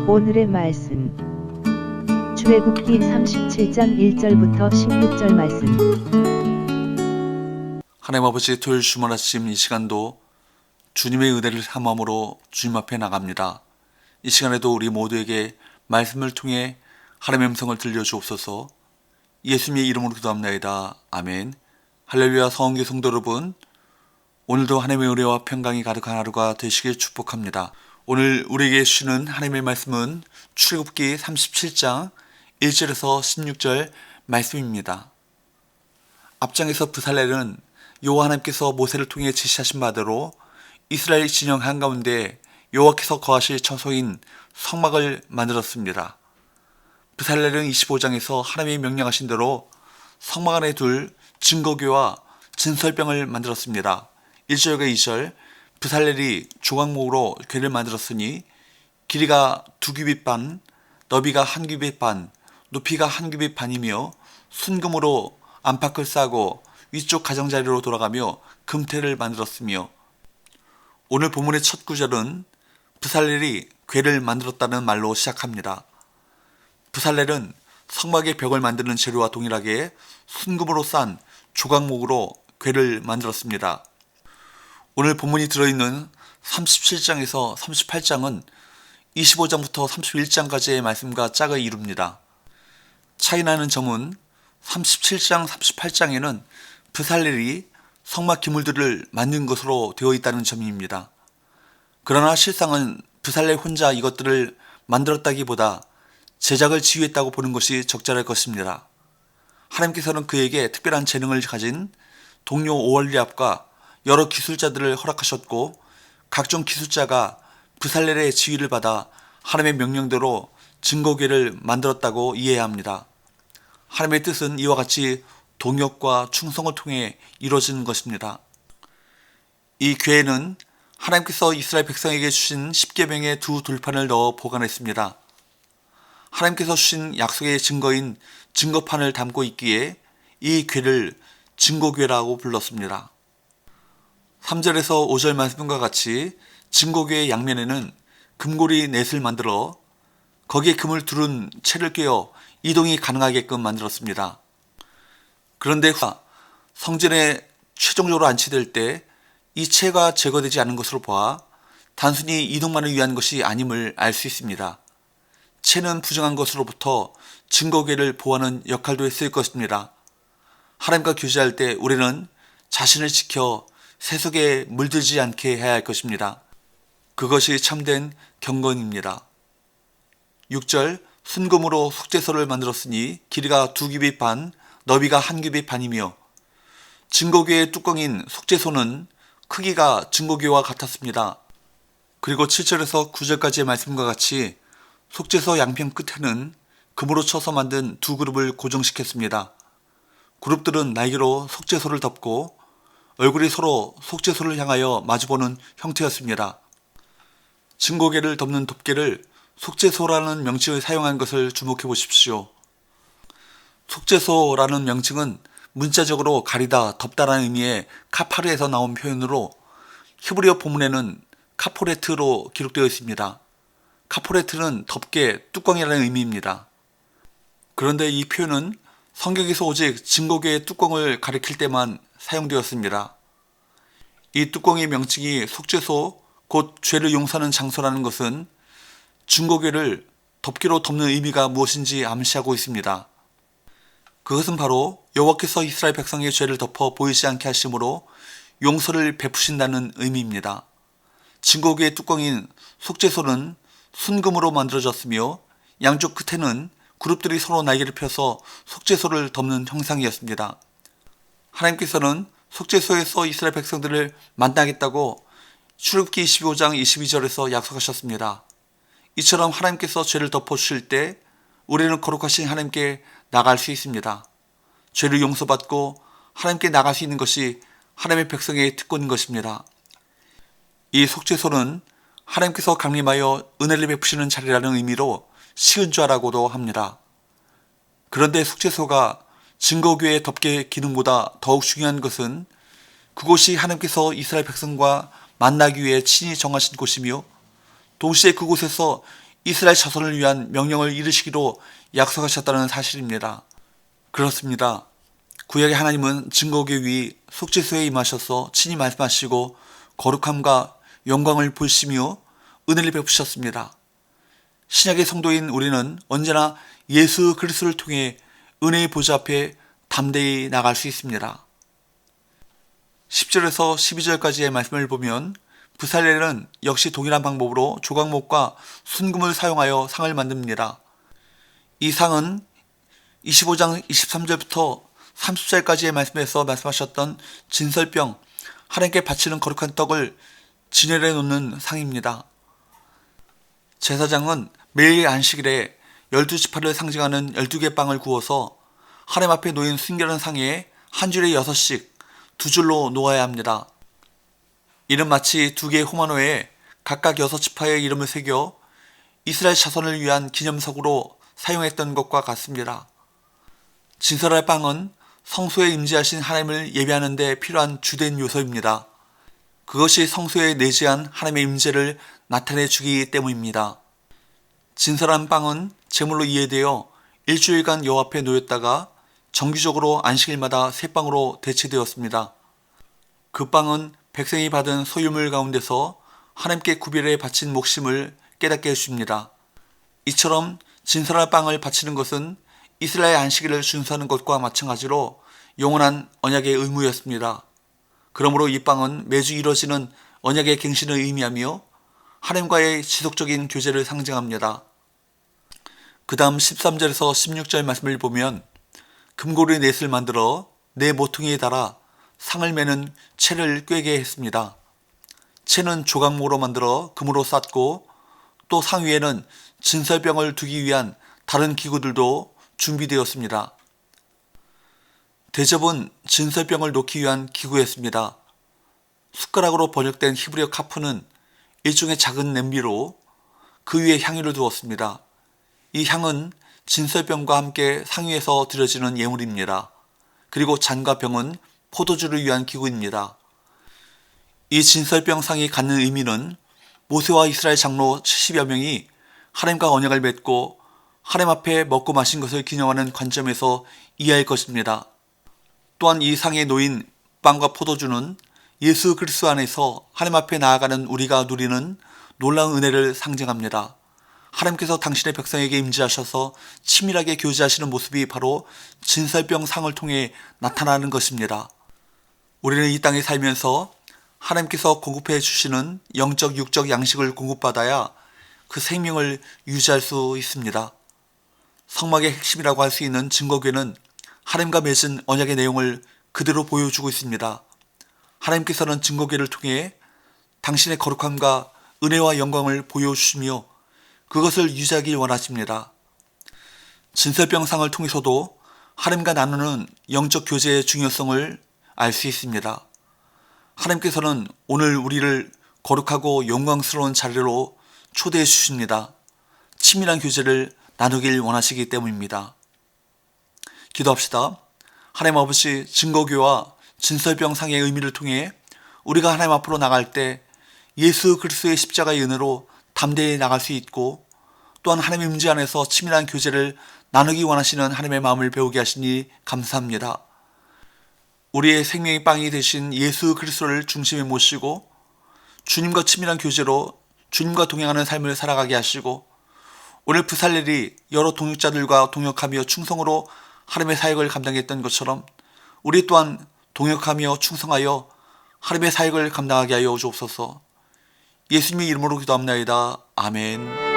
오늘의 말씀 출애굽기 37장 1절부터 16절 말씀. 하나님 아버지, 토요일 주말 아침 이 시간도 주님의 은혜를 삼함으로 주님 앞에 나갑니다. 이 시간에도 우리 모두에게 말씀을 통해 하나님의 음성을 들려주옵소서. 예수님의 이름으로 기도합나이다. 아멘. 할렐루야. 성원교 성도 여러분, 오늘도 하나님의 은혜와 평강이 가득한 하루가 되시길 축복합니다. 오늘 우리에게 주시는 하나님의 말씀은 출애굽기 37장 1절에서 16절 말씀입니다. 앞장에서 브살렐은 여호와 하나님께서 모세를 통해 지시하신 바대로 이스라엘 진영 한가운데 여호와께서 거하실 처소인 성막을 만들었습니다. 브살렐은 25장에서 하나님이 명령하신 대로 성막 안에 둘 증거궤와 진설병을 만들었습니다. 1절과 2절, 브살렐이 조각목으로 궤를 만들었으니 길이가 2규빗 반, 너비가 1규빗 반, 높이가 1규빗 반이며 순금으로 안팎을 싸고 위쪽 가장자리로 돌아가며 금태를 만들었으며, 오늘 본문의 첫 구절은 브살렐이 궤를 만들었다는 말로 시작합니다. 브살렐은 성막의 벽을 만드는 재료와 동일하게 순금으로 싼 조각목으로 궤를 만들었습니다. 오늘 본문이 들어있는 37장에서 38장은 25장부터 31장까지의 말씀과 짝을 이룹니다. 차이나는 점은 37장, 38장에는 브살렐이 성막 기물들을 만든 것으로 되어 있다는 점입니다. 그러나 실상은 브살렐 혼자 이것들을 만들었다기보다 제작을 지휘했다고 보는 것이 적절할 것입니다. 하나님께서는 그에게 특별한 재능을 가진 동료 오홀리압과 여러 기술자들을 허락하셨고, 각종 기술자가 브살렐의 지휘를 받아 하나님의 명령대로 증거궤를 만들었다고 이해해야 합니다. 하나님의 뜻은 이와 같이 동역과 충성을 통해 이루어지는 것입니다. 이 궤에는 하나님께서 이스라엘 백성에게 주신 십계명의 두 돌판을 넣어 보관했습니다. 하나님께서 주신 약속의 증거인 증거판을 담고 있기에 이 궤를 증거궤라고 불렀습니다. 3절에서 5절 말씀과 같이 증거궤의 양면에는 금고리 넷을 만들어 거기에 금을 두른 채를 꿰어 이동이 가능하게끔 만들었습니다. 그런데 성전에 최종적으로 안치될 때 이 채가 제거되지 않은 것으로 보아 단순히 이동만을 위한 것이 아님을 알 수 있습니다. 채는 부정한 것으로부터 증거궤를 보호하는 역할도 했을 것입니다. 하나님과 교제할 때 우리는 자신을 지켜 세속에 물들지 않게 해야 할 것입니다. 그것이 참된 경건입니다. 6절, 순금으로 속죄소를 만들었으니 길이가 2규빗 반, 너비가 1규빗 반이며, 증거궤의 뚜껑인 속죄소는 크기가 증거궤와 같았습니다. 그리고 7절에서 9절까지의 말씀과 같이 속죄소 양평 끝에는 금으로 쳐서 만든 두 그룹을 고정시켰습니다. 그룹들은 날개로 속죄소를 덮고 얼굴이 서로 속죄소를 향하여 마주보는 형태였습니다. 증거궤를 덮는 덮개를 속죄소라는 명칭을 사용한 것을 주목해 보십시오. 속죄소라는 명칭은 문자적으로 가리다, 덮다라는 의미의 카파르에서 나온 표현으로 히브리어 본문에는 카포레트로 기록되어 있습니다. 카포레트는 덮개, 뚜껑이라는 의미입니다. 그런데 이 표현은 성경에서 오직 증거궤의 뚜껑을 가리킬 때만 사용되었습니다. 이 뚜껑의 명칭이 속죄소, 곧 죄를 용서하는 장소라는 것은 증거궤를 덮개로 덮는 의미가 무엇인지 암시하고 있습니다. 그것은 바로 여호와께서 이스라엘 백성의 죄를 덮어 보이지 않게 하심으로 용서를 베푸신다는 의미입니다. 증거궤의 뚜껑인 속죄소는 순금으로 만들어졌으며 양쪽 끝에는 그룹들이 서로 날개를 펴서 속죄소를 덮는 형상이었습니다. 하나님께서는 속죄소에서 이스라엘 백성들을 만나겠다고 출애굽기 25장 22절에서 약속하셨습니다. 이처럼 하나님께서 죄를 덮어주실 때 우리는 거룩하신 하나님께 나갈 수 있습니다. 죄를 용서받고 하나님께 나갈 수 있는 것이 하나님의 백성의 특권인 것입니다. 이 속죄소는 하나님께서 강림하여 은혜를 베푸시는 자리라는 의미로 시은좌라고도 합니다. 그런데 속죄소가 증거궤의 덮개 기능보다 더욱 중요한 것은 그곳이 하나님께서 이스라엘 백성과 만나기 위해 친히 정하신 곳이며 동시에 그곳에서 이스라엘 자손을 위한 명령을 이루시기로 약속하셨다는 사실입니다. 그렇습니다. 구약의 하나님은 증거의 위 속죄소에 임하셔서 친히 말씀하시고 거룩함과 영광을 보시며 은혜를 베푸셨습니다. 신약의 성도인 우리는 언제나 예수 그리스도를 통해 은혜의 보좌 앞에 담대히 나갈 수 있습니다. 10절에서 12절까지의 말씀을 보면 부살렐은 역시 동일한 방법으로 조각목과 순금을 사용하여 상을 만듭니다. 이 상은 25장 23절부터 30절까지의 말씀에서 말씀하셨던 진설병, 하나님께 바치는 거룩한 떡을 진열해 놓는 상입니다. 제사장은 매일 안식일에 12지파를 상징하는 12개 빵을 구워서 하나님 앞에 놓인 순결한 상에 한 줄에 6씩 두 줄로 놓아야 합니다. 이는 마치 두 개의 호마노에 각각 6지파의 이름을 새겨 이스라엘 자손을 위한 기념석으로 사용했던 것과 같습니다. 진설할 빵은 성소에 임재하신 하나님을 예배하는 데 필요한 주된 요소입니다. 그것이 성소에 내재한 하나님의 임재를 나타내 주기 때문입니다. 진설한 빵은 제물로 이해되어 일주일간 여호와 앞에 놓였다가 정기적으로 안식일마다 새 빵으로 대체되었습니다. 그 빵은 백성이 받은 소유물 가운데서 하나님께 구별해 바친 몫임을 깨닫게 해줍니다. 이처럼 진설할 빵을 바치는 것은 이스라엘 안식일을 준수하는 것과 마찬가지로 영원한 언약의 의무였습니다. 그러므로 이 빵은 매주 이루어지는 언약의 갱신을 의미하며 하나님과의 지속적인 교제를 상징합니다. 그 다음 13절에서 16절 말씀을 보면 금고리 넷을 만들어 네 모퉁이에 달아 상을 매는 채를 꿰게 했습니다. 채는 조각목으로 만들어 금으로 쌌고 또 상 위에는 진설병을 두기 위한 다른 기구들도 준비되었습니다. 대접은 진설병을 놓기 위한 기구였습니다. 숟가락으로 번역된 히브리어 카프는 일종의 작은 냄비로 그 위에 향유를 두었습니다. 이 향은 진설병과 함께 상 위에서 드려지는 예물입니다. 그리고 잔과 병은 포도주를 위한 기구입니다. 이 진설병 상이 갖는 의미는 모세와 이스라엘 장로 70여 명이 하나님과 언약을 맺고 하나님 앞에 먹고 마신 것을 기념하는 관점에서 이해할 것입니다. 또한 이 상에 놓인 빵과 포도주는 예수 그리스도 안에서 하나님 앞에 나아가는 우리가 누리는 놀라운 은혜를 상징합니다. 하나님께서 당신의 백성에게 임재하셔서 친밀하게 교제하시는 모습이 바로 진설병 상을 통해 나타나는 것입니다. 우리는 이 땅에 살면서 하나님께서 공급해 주시는 영적 육적 양식을 공급받아야 그 생명을 유지할 수 있습니다. 성막의 핵심이라고 할 수 있는 증거궤는 하나님과 맺은 언약의 내용을 그대로 보여주고 있습니다. 하나님께서는 증거궤를 통해 당신의 거룩함과 은혜와 영광을 보여주시며 그것을 유지하길 원하십니다. 진설병상을 통해서도 하나님과 나누는 영적 교제의 중요성을 알 수 있습니다. 하나님께서는 오늘 우리를 거룩하고 영광스러운 자리로 초대해 주십니다. 친밀한 교제를 나누길 원하시기 때문입니다. 기도합시다. 하나님 아버지, 증거교와 진설병상의 의미를 통해 우리가 하나님 앞으로 나갈 때 예수 그리스도의 십자가의 은혜로 담대히 나갈 수 있고 또한 하나님의 임재 안에서 친밀한 교제를 나누기 원하시는 하나님의 마음을 배우게 하시니 감사합니다. 우리의 생명의 빵이 되신 예수 그리스도를 중심에 모시고 주님과 친밀한 교제로 주님과 동행하는 삶을 살아가게 하시고 오늘 부살렐이 여러 동역자들과 동역하며 충성으로 하나님의 사역을 감당했던 것처럼 우리 또한 동역하며 충성하여 하나님의 사역을 감당하게 하여 주옵소서. 예수님의 이름으로 기도합나이다. 아멘.